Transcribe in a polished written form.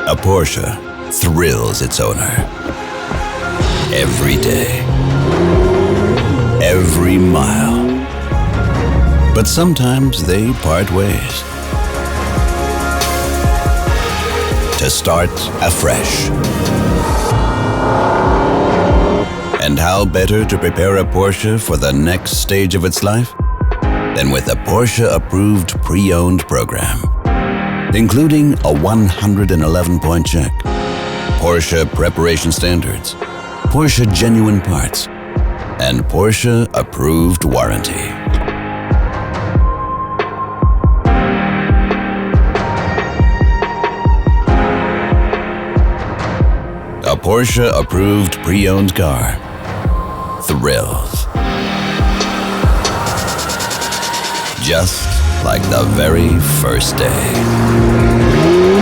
A Porsche thrills its owner. Every day. Every mile. But sometimes they part ways. To start afresh. And how better to prepare a Porsche for the next stage of its life than with a Porsche Approved Pre-Owned program, including a 111-point check, Porsche Preparation Standards, Porsche Genuine Parts, and Porsche Approved Warranty. A Porsche Approved Pre-Owned Car thrills. Just like the very first day.